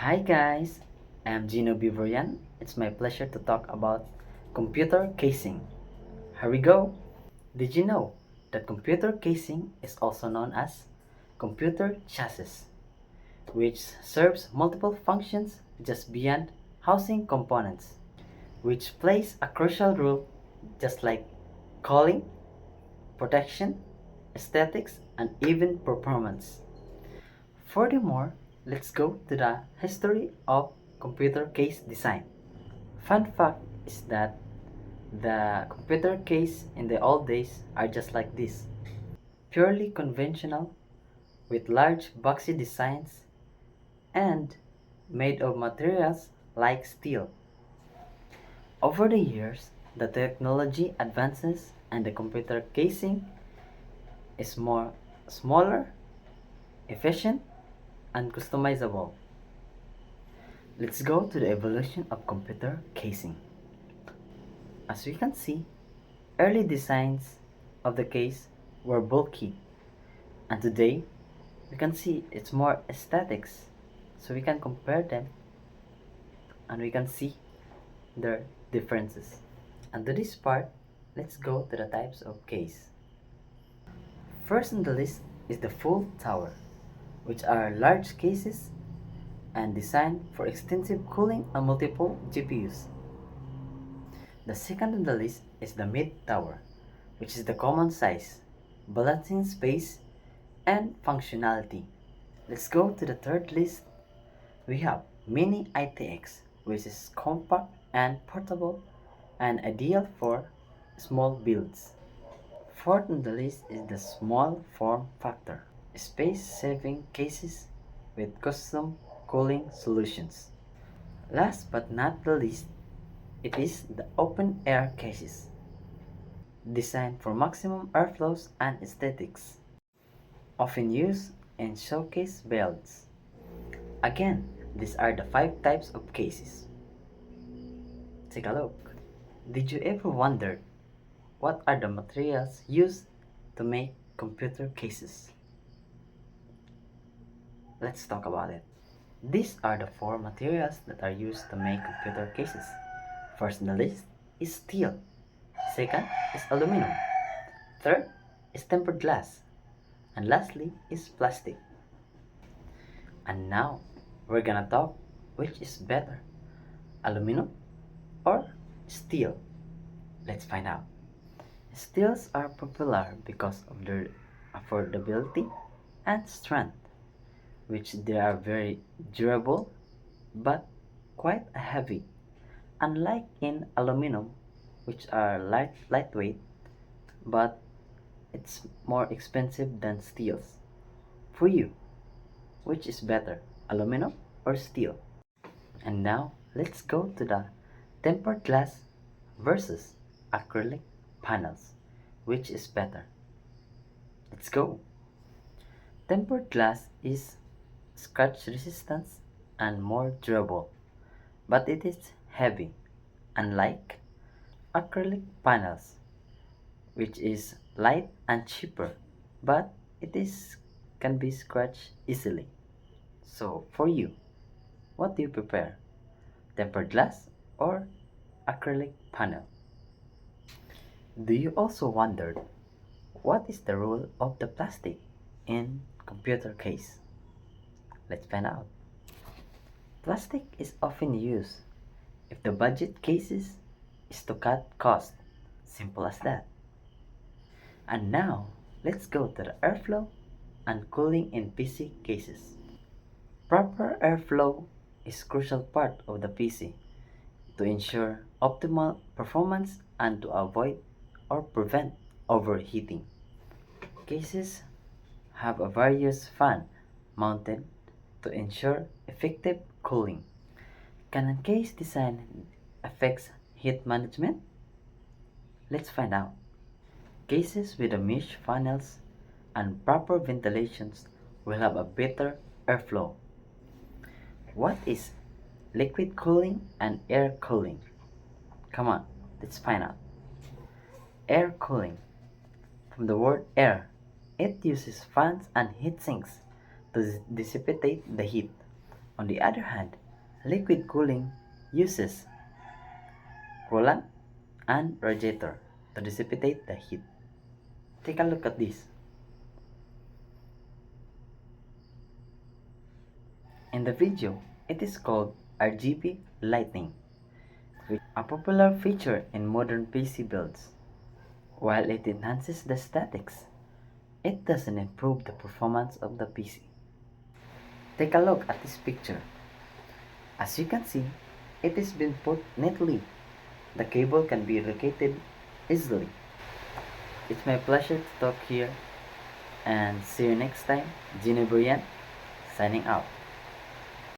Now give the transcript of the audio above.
Hi guys, I'm Jino B. Verian. It's my pleasure to talk about computer casing. Here we go. Did you know that computer casing is also known as computer chassis, which serves multiple functions just beyond housing components, which plays a crucial role just like cooling, protection, aesthetics, and even performance. Furthermore, let's go to the history of computer case design. Fun fact is that the computer case in the old days are just like this, purely conventional with large boxy designs and made of materials like steel. Over the years, the technology advances and the computer casing is more smaller, efficient, and customizable. Let's go to the evolution of computer casing. As we can see, early designs of the case were bulky, and today we can see it's more aesthetics. So we can compare them and we can see their differences. And to this part, let's go to the types of case. First on the list is the full tower, which are large cases and designed for extensive cooling on multiple GPUs. The second on the list is the mid tower, which is the common size, balancing space and functionality. Let's go to the third list. We have mini ITX, which is compact and portable and ideal for small builds. Fourth on the list is the small form factor, space-saving cases with custom cooling solutions. Last but not the least, it is the open air cases, designed for maximum airflows and aesthetics, often used in showcase builds. Again, these are the 5 types of cases. Take a look. Did you ever wonder what are the materials used to make computer cases? Let's talk about it. These are the 4 materials that are used to make computer cases. First on the list is steel. Second is aluminum. Third is tempered glass. And lastly is plastic. And now we're gonna talk which is better, aluminum or steel. Let's find out. Steels are popular because of their affordability and strength, which they are very durable but quite heavy, unlike in aluminum, which are lightweight but it's more expensive than steels. For you, which is better, aluminum or steel? And now let's go to the tempered glass versus acrylic panels. Which is better? Let's go. Tempered glass is scratch resistant and more durable, but it is heavy, unlike acrylic panels, which is light and cheaper, but it is can be scratched easily. So for you, what do you prefer? Tempered glass or acrylic panel? Do you also wonder what is the role of the plastic in computer case? Let's find out. Plastic is often used if the budget cases is to cut cost. Simple as that. And now let's go to the airflow and cooling in PC cases. Proper airflow is crucial part of the PC to ensure optimal performance and to avoid or prevent overheating. Cases have a various fan mounted to ensure effective cooling. Can a case design affect heat management? Let's find out. Cases with a mesh funnels and proper ventilations will have a better airflow. What is liquid cooling and air cooling? Come on, let's find out. Air cooling. From the word air, it uses fans and heat sinks to dissipate the heat. On the other hand, liquid cooling uses coolant and radiator to dissipate the heat. Take a look at this. In the video, it is called RGB lighting, which is a popular feature in modern PC builds. While it enhances the aesthetics, it doesn't improve the performance of the PC. Take a look at this picture. As you can see, it has been put neatly. The cable can be located easily. It's my pleasure to talk here, and see you next time. Jino B signing out.